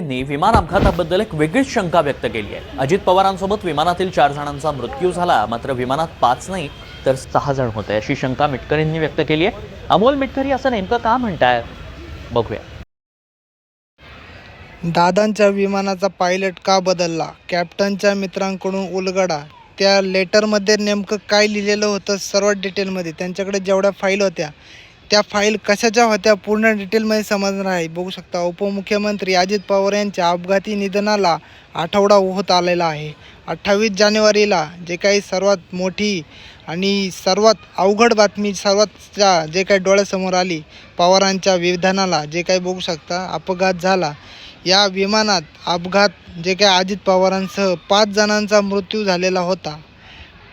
विमान अपघाताबद्दल एक वेगळीच शंका व्यक्त केली आहे। अजित पवारांसोबत विमानातील 4 जणांचा मृत्यू झाला, मात्र विमानात 5 नाही तर 6 जण होते अशी शंका मिटकरींनी व्यक्त केली आहे। अमोल मिटकरी असं नेमकं का म्हणताय, बघूया। दादांच्या विमानाचा पायलट का बदलला? कॅप्टनच्या मित्रांकडून उलगडा। त्या लेटरमध्ये नेमकं काय लिहिलेलं होतं सर्व डिटेलमध्ये, त्यांच्याकडे जेवढ्या फाईल होत्या त्या फाईल कशाच्या होत्या पूर्ण डिटेलमध्ये समजणार आहे। बघू शकता, उपमुख्यमंत्री अजित पवार यांच्या अपघाती निधनाला आठवडा होत आलेला आहे। 28 जानेवारीला जे काही सर्वात मोठी आणि सर्वात अवघड बातमी जे काही डोळ्यासमोर आली, पवारांच्या विधानाला जे काही बघू शकता अपघात झाला। या विमानात अपघात जे काही अजित पवारांसह 5 जणांचा मृत्यू झालेला होता,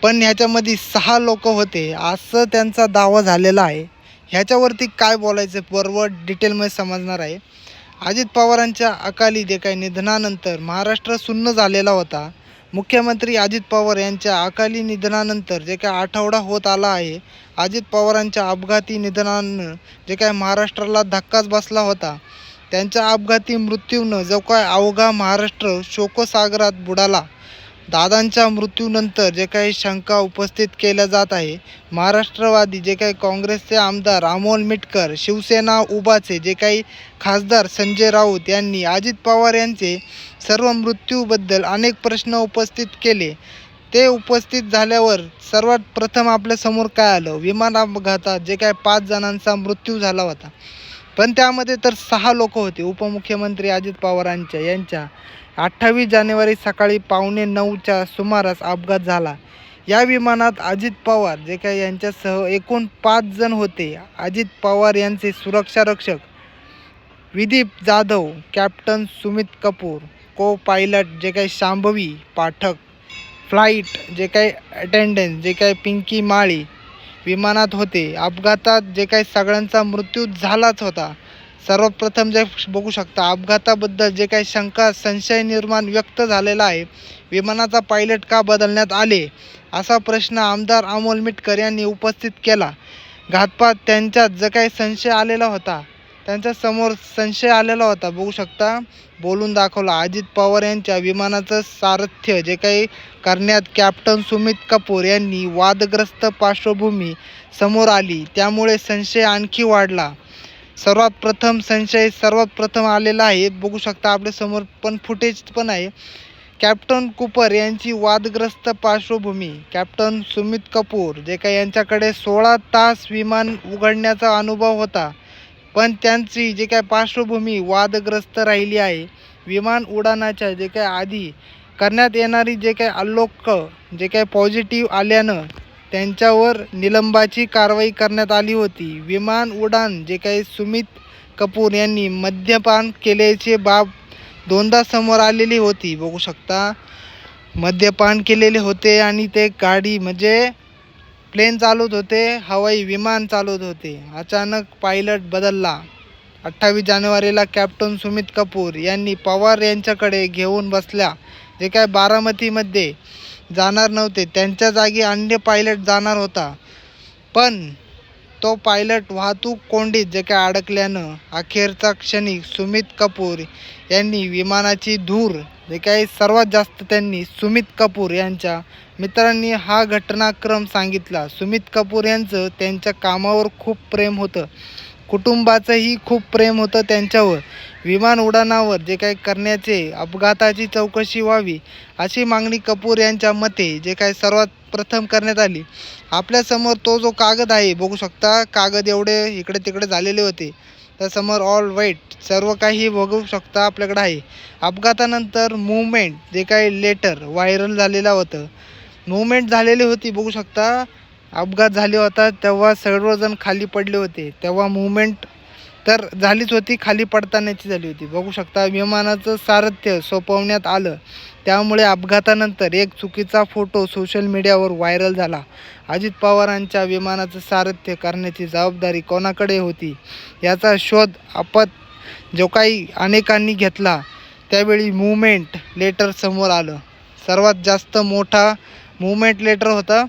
पण ह्याच्यामध्ये 6 लोक होते असं त्यांचा दावा झालेला आहे। ह्याच्यावरती काय बोलायचं बरोबर डिटेलमध्ये समजणार आहे। अजित पवारांच्या अकाली जे काही निधनानंतर महाराष्ट्र सुन्न झालेला होता। मुख्यमंत्री अजित पवार यांच्या अकाली निधनानंतर जे काही आठवडा होत आला आहे, अजित पवारांच्या अपघाती निधनानं जे काही महाराष्ट्राला धक्काच बसला होता, त्यांच्या अपघाती मृत्यूनं जो काय अवघा महाराष्ट्र शोकसागरात बुडाला। दादांच्या मृत्यूनंतर जे काही शंका उपस्थित केल्या जात आहे, महाराष्ट्रवादी जे काही काँग्रेसचे आमदार अमोल मिटकर, शिवसेना उभाचे जे काही खासदार संजय राऊत यांनी अजित पवार यांचे सर्व मृत्यूबद्दल अनेक प्रश्न उपस्थित केले। ते उपस्थित झाल्यावर सर्वात प्रथम आपल्यासमोर काय आलं, विमान अपघातात जे काही 5 जणांचा मृत्यू झाला होता, पण त्यामध्ये तर 6 लोक होते। उपमुख्यमंत्री अजित पवारांच्या यांच्या 28 जानेवारी सकाळी 8:45च्या सुमारास अपघात झाला। या विमानात अजित पवार जे काही यांच्यासह एकूण 5 जण होते। अजित पवार यांचे सुरक्षा रक्षक विदीप जाधव, कॅप्टन सुमित कपूर, को पायलट जे काही शांभवी पाठक, फ्लाईट जे काही अटेंडंट जे काही पिंकी माळी विमानात होते। अपघातात जे काही सगळ्यांचा मृत्यू झालाच होता। सर्वप्रथम जे बघू शकता, अपघाताबद्दल जे काही शंका संशय निर्माण व्यक्त झालेला आहे, विमानाचा पायलट का बदलण्यात आले असा प्रश्न आमदार अमोल मिटकर यांनी उपस्थित केला। घातपात त्यांच्यात जे काही संशय आलेला होता, त्यांच्यासमोर संशय आलेला होता, बघू शकता बोलून दाखवला। अजित पवार यांच्या विमानाचं सारथ्य जे काही करण्यात कॅप्टन सुमित कपूर यांनी वादग्रस्त पार्श्वभूमी समोर आली, त्यामुळे संशय आणखी वाढला। सर्वात प्रथम आलेला आहे, बघू शकता आपल्यासमोर पण फुटेज पण आहे। कॅप्टन कुपर यांची वादग्रस्त पार्श्वभूमी, कॅप्टन सुमित कपूर जे काही यांच्याकडे 16 तास विमान उघडण्याचा अनुभव होता, पण त्यांची जे काही पार्श्वभूमी वादग्रस्त राहिली आहे। विमान उड्डाणाच्या जे काही आधी करण्यात येणारी जे काही अलोक जे काही पॉझिटिव्ह आल्यानं त्यांच्यावर निलंबाची कारवाई करण्यात आली होती। विमान उड्डाण जे काही सुमित कपूर यांनी मद्यपान केल्याची बाब 2दा समोर आलेली होती। बघू शकता मद्यपान केलेले होते आणि ते गाडी म्हणजे प्लेन चालवत होते, हवाई विमान चालवत होते। अचानक पायलट बदलला। 28 जानेवारीला कॅप्टन सुमित कपूर यांनी पवार यांच्याकडे घेऊन बसल्या जे काय बारामतीमध्ये जाणार नव्हते, त्यांच्या जागी अन्य पायलट जाणार होता, पण तो पायलट वाहतूक कोंडीत जे काय अडकल्यानं अखेरचा क्षणी सुमित कपूर यांनी विमानाची धूर जे काही सर्वात जास्त त्यांनी सुमित कपूर यांच्या मित्रांनी हा घटनाक्रम सांगितला। सुमित कपूर यांचं त्यांच्या कामावर खूप प्रेम होतं, कुटुंबाचंही खूप प्रेम होतं त्यांच्यावर। विमान उड्डाणावर जे काही करण्याचे अपघाताची चौकशी व्हावी अशी मागणी कपूर यांच्या मते जे काही सर्वात प्रथम करण्यात आली। आपल्यासमोर तो जो कागद आहे, बघू शकता कागद एवढे इकडे तिकडे झालेले होते, त्यासमोर ऑल व्हाईट सर्व काही बघू शकता आपल्याकडे आहे। अपघातानंतर मूवमेंट जे काही लेटर व्हायरल झालेलं होतं, मूवमेंट झालेली होती, बघू शकता अपघात झाले होता तेव्हा सर्वजण खाली पडले होते, तेव्हा मूवमेंट तर झालीच होती, खाली पडतानाची झाली होती। बघू शकता विमानाचं सारथ्य सोपवण्यात आलं, त्यामुळे अपघातानंतर एक चुकीचा फोटो सोशल मीडियावर व्हायरल झाला। अजित पवारांच्या विमानाचं सारथ्य करण्याची जबाबदारी कोणाकडे होती याचा शोध जो काही अनेकांनी घेतला, त्यावेळी मूवमेंट लेटर समोर आलं। सर्वात जास्त मोठा मूवमेंट लेटर होता।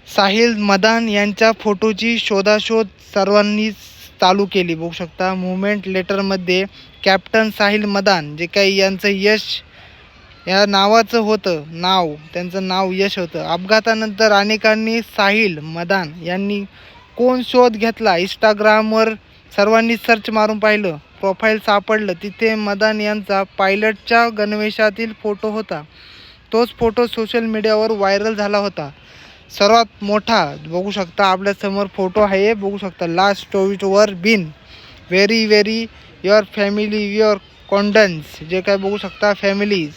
साहिल मदान यांच्या फोटोची शोधाशोध सर्वांनीच चालू केली। बघू शकता मूवमेंट लेटरमध्ये कॅप्टन साहिल मदान जे काही यांचं यश या नावाचं होतं, त्यांचं नाव यश होतं. अपघातानंतर अनेकांनी साहिल मदान यांनी कोण शोध घेतला. इंस्टाग्रामवर सर्वांनी सर्च मारून पाहिलं, प्रोफाईल सापडलं. तिथे मदान यांचा पायलटच्या गणवेशातील फोटो होता. तोच फोटो सोशल मीडियावर व्हायरल झाला होता. सर्वात मोठा बघू शकता आपल्यासमोर फोटो आहे, बघू शकता. लास्ट ट्वीटवर been very your family your condolence जे काय बघू शकता फॅमिलीज.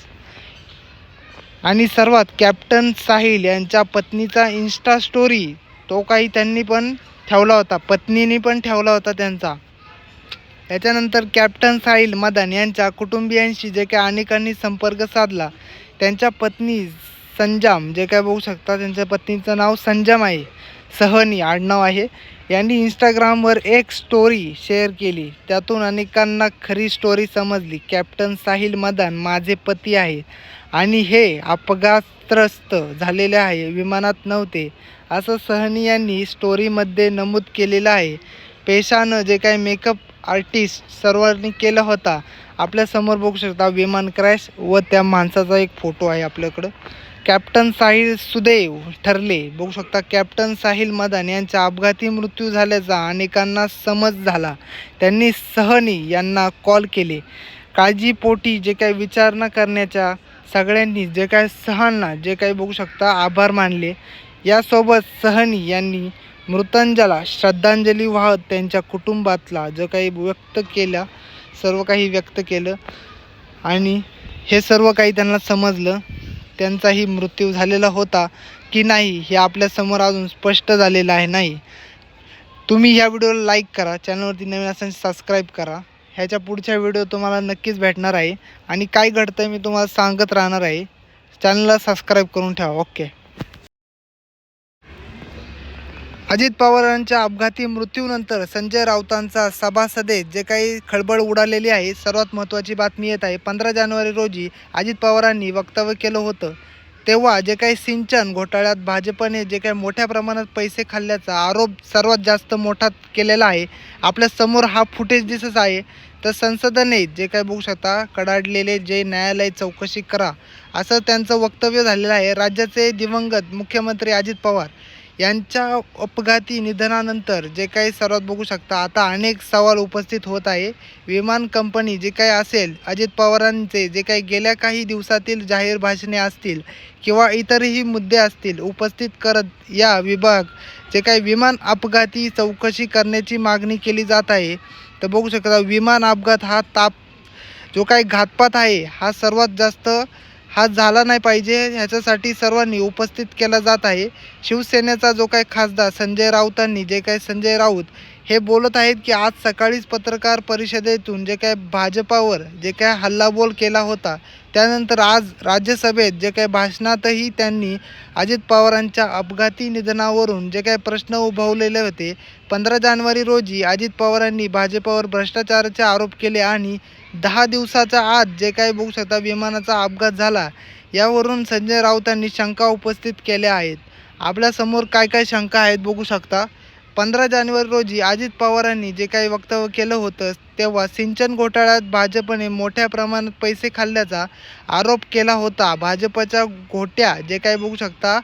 आणि सर्वात कॅप्टन साहिल यांच्या पत्नीचा इन्स्टा स्टोरी तो काही त्यांनी पण ठेवला होता, पत्नीने पण ठेवला होता त्यांचा. याच्यानंतर कॅप्टन साहिल मदान यांच्या कुटुंबियांशी जे काय अनेकांनी संपर्क साधला. त्यांच्या पत्नी संजम जे काय बघू शकता त्यांच्या पत्नीचं नाव संजम आहे, सहनी आडनाव आहे. यांनी इंस्टाग्रामवर एक स्टोरी शेअर केली. त्यातून अनेकांना खरी स्टोरी समजली. कॅप्टन साहिल मदान माझे पती आहे आणि हे अपघातग्रस्त झालेले आहे, विमानात नव्हते, असं सहनी यांनी स्टोरीमध्ये नमूद केलेलं आहे. पेशानं जे काही मेकअप आर्टिस्ट सर्वांनी केला होता. आपल्यासमोर बघू शकता विमान क्रॅश व त्या माणसाचा एक फोटो आहे आपल्याकडं. कॅप्टन साहिल सुदैव ठरले. बघू शकता कॅप्टन साहिल मदान यांचा अपघाती मृत्यू झाल्याचा अनेकांना समज झाला. त्यांनी सहनी यांना कॉल केले. काळजीपोटी जे काही विचारणा करण्याच्या सगळ्यांनी जे काय सहना जे काही बघू शकता आभार मानले. यासोबत सहनी यांनी मृतांजला श्रद्धांजली वाहत त्यांच्या कुटुंबातला जो काही व्यक्त केला सर्व काही व्यक्त केलं. आणि हे सर्व काही त्यांना समजलं. त्यांचाही मृत्यू झालेला होता की नाही हे आपल्यासमोर अजून स्पष्ट झालेलं आहे नाही. तुम्ही ह्या व्हिडिओला लाईक करा, चॅनलवरती नवीन असेल सबस्क्राईब करा. ह्याच्या पुढच्या व्हिडिओ तुम्हाला नक्कीच भेटणार आहे आणि काय घडतं मी तुम्हाला सांगत राहणार आहे. चॅनलला सबस्क्राईब करून ठेवा. ओके. अजित पवारांच्या अपघाती मृत्यूनंतर संजय राऊतांचा सभासदेत जे काही खळबळ उडालेली आहे. सर्वात महत्त्वाची बातमी येत आहे. 15 जानेवारी रोजी अजित पवारांनी वक्तव्य केलं होतं. तेव्हा जे काही सिंचन घोटाळ्यात भाजपने जे काही मोठ्या प्रमाणात पैसे खाल्ल्याचा आरोप सर्वात जास्त मोठा केलेला आहे. आपल्यासमोर हा फुटेज दिसत आहे. तर संसदेने जे काही बघू शकता कडाडलेले जे न्यायालय चौकशी करा असं त्यांचं वक्तव्य झालेलं आहे. राज्याचे दिवंगत मुख्यमंत्री अजित पवार यांच्या अपघाती निधनानंतर जे काही सर्वात बघू शकता आता अनेक सवाल उपस्थित होत आहे. विमान कंपनी जे काही असेल अजित पवारांचे जे काही गेल्या काही दिवसातील जाहीर भाषणे असतील किंवा इतरही मुद्दे असतील उपस्थित करत या विभाग जे काही विमान अपघाती चौकशी करण्याची मागणी केली जात आहे. तर बघू शकता विमान अपघात हा जो काही घातपात आहे हा सर्वात जास्त हा झाला नाही पाहिजे ह्याच्यासाठी सर्वांनी उपस्थित केला जात आहे. शिवसेनेचा जो काही खासदार संजय राऊतांनी जे काही संजय राऊत हे बोलत आहेत की आज सकाळीच पत्रकार परिषदेतून जे काही भाजपावर जे काही हल्लाबोल केला होता त्यानंतर आज राज्यसभेत जे काही भाषणातही त्यांनी अजित पवारांच्या अपघाती निधनावरून जे काही प्रश्न उद्भवलेले होते. 15 जानेवारी रोजी अजित पवारांनी भाजपावर भ्रष्टाचाराचे आरोप केले आणि 10 दिवसाच्या आत जे काही बघू शकता विमानाचा अपघात झाला यावरून संजय राऊतांनी शंका उपस्थित केल्या आहेत. आपल्यासमोर काय काय शंका आहेत बघू शकता. 15 जानेवारी रोजी अजित पवारांनी जे काही वक्तव्य केलं होतं तेव्हा सिंचन घोटाळ्यात भाजपने मोठ्या प्रमाणात पैसे खाल्ल्याचा आरोप केला होता. भाजपच्या घोट्या जे काही बघू शकता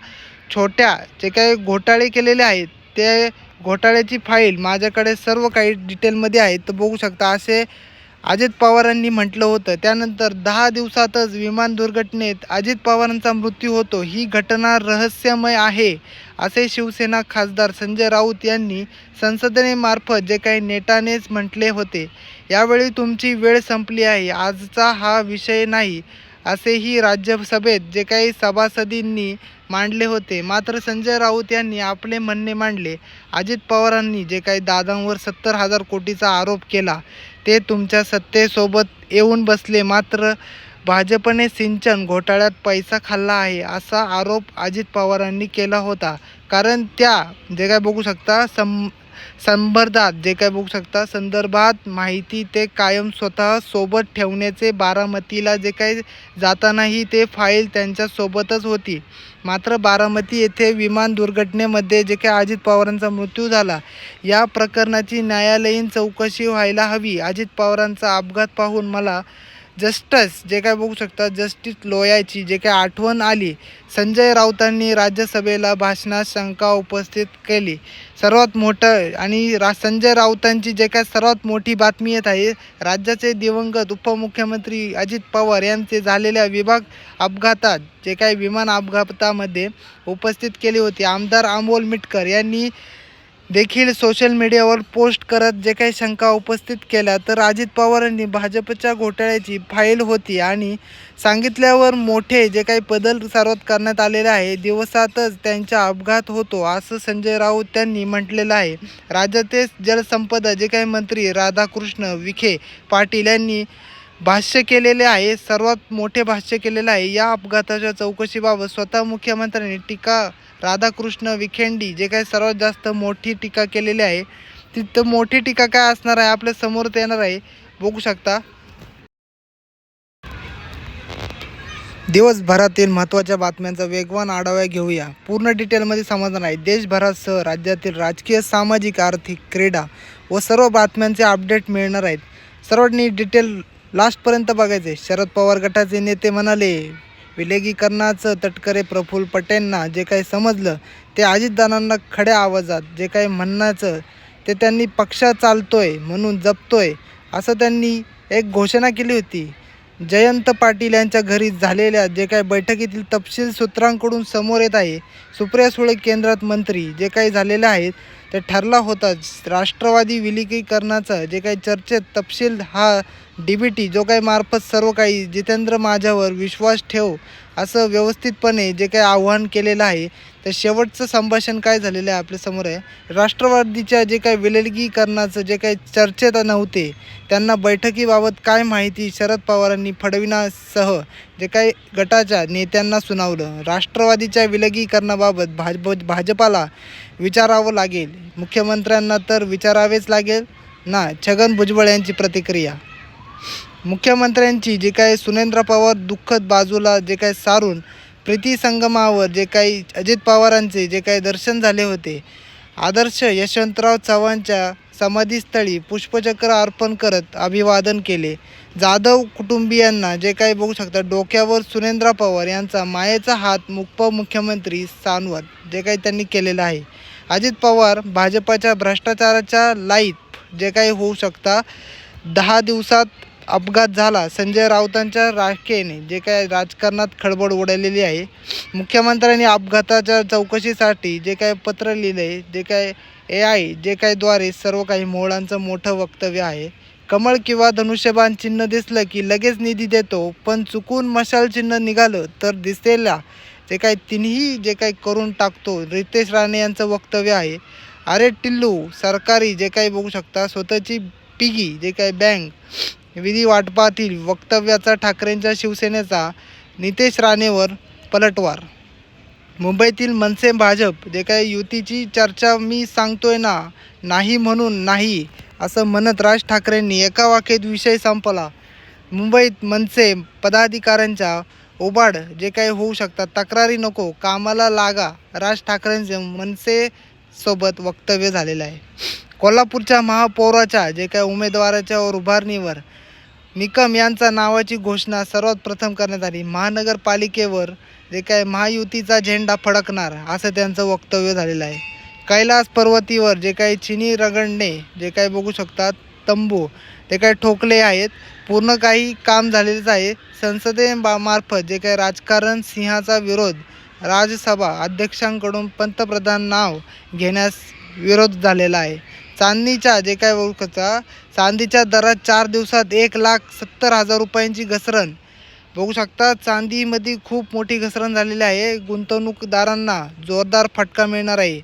छोट्या जे काही घोटाळे केलेले आहेत ते घोटाळ्याची फाईल माझ्याकडे सर्व काही डिटेलमध्ये आहेत. तर बघू शकता असे अजित पवारांनी म्हटलं होतं. त्यानंतर 10 दिवसातच विमान दुर्घटनेत अजित पवारांचा मृत्यू होतो. ही घटना रहस्यमय आहे असे शिवसेना खासदार संजय राऊत यांनी संसदेमार्फत जे काही नेटानेच म्हटले होते. यावेळी तुमची वेळ संपली आहे, आजचा हा विषय नाही असेही राज्यसभेत जे काही सभासदांनी मांडले होते. मात्र संजय राऊत यांनी आपले म्हणणे मांडले. अजित पवारांनी जे काही दादांवर 70,000 कोटीचा आरोप केला ते तुमच्या सत्तेसोबत येऊन बसले. मात्र भाजपने सिंचन घोटाळ्यात पैसा खाल्ला आहे असा आरोप अजित पवारांनी केला होता. कारण त्या जे काय बघू शकता संदर्भात माहिती ते कायम स्वतः सोबत ठेवण्याचे. बारामतीला जे काही जातानाही ते फाईल त्यांच्यासोबतच होती. मात्र बारामती येथे विमान दुर्घटनेमध्ये जे काही अजित पवारांचा मृत्यू झाला, या प्रकरणाची न्यायालयीन चौकशी व्हायला हवी. अजित पवारांचा अपघात पाहून मला जस्टिस लोयाची जे काही आठवण आली. संजय राऊतांनी राज्यसभेला भाषणात शंका उपस्थित केली. सर्वात मोठं आणि संजय राऊतांची जे काय सर्वात मोठी बातमी येत आहे, राज्याचे दिवंगत उपमुख्यमंत्री अजित पवार यांचे झालेल्या अपघातात जे काही विमान अपघातामध्ये उपस्थित केली होती. आमदार अमोल मिटकर यांनी देखील सोशल मीडियावर पोस्ट करत जे काही शंका उपस्थित केल्या. तर अजित पवारांनी भाजपच्या घोटाळ्याची फाईल होती आणि सांगितल्यावर मोठे जे काही बदल सर्वात करण्यात आलेले आहे. दिवसातच त्यांचा अपघात होतो असं संजय राऊत यांनी म्हटलेलं आहे. राज्याचे जलसंपदा जे काही मंत्री राधाकृष्ण विखे पाटील यांनी भाष्य केलेले आहे, सर्वात मोठे भाष्य केलेलं आहे. या अपघाताच्या चौकशीबाबत स्वतः मुख्यमंत्र्यांनी राधाकृष्ण विखेंडी जे काही सर्वात जास्त मोठी टीका केलेली आहे. तिथं मोठी टीका काय असणार आहे आपल्या समोर येणार आहे, बघू शकता. दिवसभरातील महत्त्वाच्या बातम्यांचा वेगवान आढावा घेऊया. पूर्ण डिटेलमध्ये समजणार आहे. देशभरासह राज्यातील राजकीय, सामाजिक, आर्थिक, क्रीडा व सर्व बातम्यांचे अपडेट मिळणार आहेत. सर्वांनी डिटेल लास्टपर्यंत बघायचे. शरद पवार गटाचे नेते म्हणाले, विलगीकरणाचं तटकरे प्रफुल्ल पटेलना जे काही समजलं ते अजितदादांना खड्या आवाजात जे काही म्हणायचं ते त्यांनी पक्ष चालतोय म्हणून जपतोय असं त्यांनी एक घोषणा केली होती. जयंत पाटील यांच्या घरी झालेल्या जे काही बैठकीतील तपशील सूत्रांकडून समोर येत आहे. सुप्रिया सुळे केंद्रात मंत्री जे काही झालेले आहेत ते ठरला होताच. राष्ट्रवादी विलगीकरणाचा जे काही चर्चेत तपशील हा DBT जो काही मार्फत सर्व काही जितेंद्र माझ्यावर विश्वास ठेव असं व्यवस्थितपणे जे काही आव्हान केलेलं आहे. तर शेवटचं संभाषण काय झालेलं आहे आपल्यासमोर आहे. राष्ट्रवादीच्या जे काही विलगीकरणाचं जे काही चर्चेत नव्हते त्यांना बैठकीबाबत काय माहिती शरद पवारांनी फडणवीससह जे काही गटाच्या नेत्यांना सुनावलं. राष्ट्रवादीच्या विलगीकरणाबाबत भाजपाला विचारावं लागेल, मुख्यमंत्र्यांना तर विचारावेच लागेल ना. छगन भुजबळ यांची प्रतिक्रिया. मुख्यमंत्र्यांची जे काही सुनेंद्र पवार दुःखद बाजूला जे काही सारून प्रीती संगमावर जे काही अजित पवारांचे जे काही दर्शन झाले होते. आदर्श यशवंतराव चव्हाणच्या समाधीस्थळी पुष्पचक्र अर्पण करत अभिवादन केले. जाधव कुटुंबियांना जे काही बघू शकता डोक्यावर सुनेंद्र पवार यांचा मायेचा हात उपमुख्यमंत्री सानवत जे काही त्यांनी केलेलं आहे. अजित पवार भाजपाच्या भ्रष्टाचाराच्या लाईत जे काही होऊ शकता. 10 दिवसात अपघात झाला. संजय राऊतांच्या राखेने जे काय राजकारणात खळबळ उडालेली आहे. मुख्यमंत्र्यांनी अपघाताच्या चौकशीसाठी जे काय पत्र लिहिले, जे काय AI जे काय द्वारे सर्व काही मोहळांचं मोठं वक्तव्य आहे. कमळ किंवा धनुष्यबाण चिन्ह दिसलं की लगेच निधी देतो, पण चुकून मशाल चिन्ह निघालं तर दिसेला जे काय तिन्ही जे काही करून टाकतो. रितेश राणे यांचं वक्तव्य आहे. अरे टिल्लू, सरकारी जे काही बघू शकता स्वतःची पिगी जे काही बँक विधी वाटपातील वक्तव्याचा ठाकरेंच्या शिवसेनेचा नितेश राणेवर पलटवार. मुंबईतील मनसे भाजप जे काही युतीची चर्चा मी सांगतोय ना, नाही म्हणून नाही असं म्हणत राज ठाकरेंनी एका वाक्यात विषय संपला. मुंबईत मनसे पदाधिकाऱ्यांच्या ओबाड जे काही होऊ शकतात, तक्रारी नको कामाला लागा, राज ठाकरेंचे मनसेसोबत वक्तव्य झालेलं आहे. कोल्हापूरच्या महापौराच्या जे काही उमेदवाराच्या उभारणीवर निकम यांच्या नावाची घोषणा सर्वात प्रथम करण्यात आली. महानगरपालिकेवर जे काय महायुतीचा झेंडा फडकणार असं त्यांचं वक्तव्य झालेलं आहे. कैलास पर्वतीवर जे काही चिनी रगडणे जे काही बघू शकतात तंबू ते काही ठोकले आहेत. पूर्ण काही काम झालेलंच आहे. संसदेमार्फत जे काही राजकारण सिंहाचा विरोध, राज्यसभा अध्यक्षांकडून पंतप्रधान नाव घेण्यास विरोध झालेला आहे. चांदीच्या जे काय ओळखचा चांदीच्या दरात 4 दिवसात 1,70,000 रुपयांची घसरण बघू शकता. चांदीमध्ये खूप मोठी घसरण झालेली आहे. गुंतवणूकदारांना जोरदार फटका मिळणार आहे.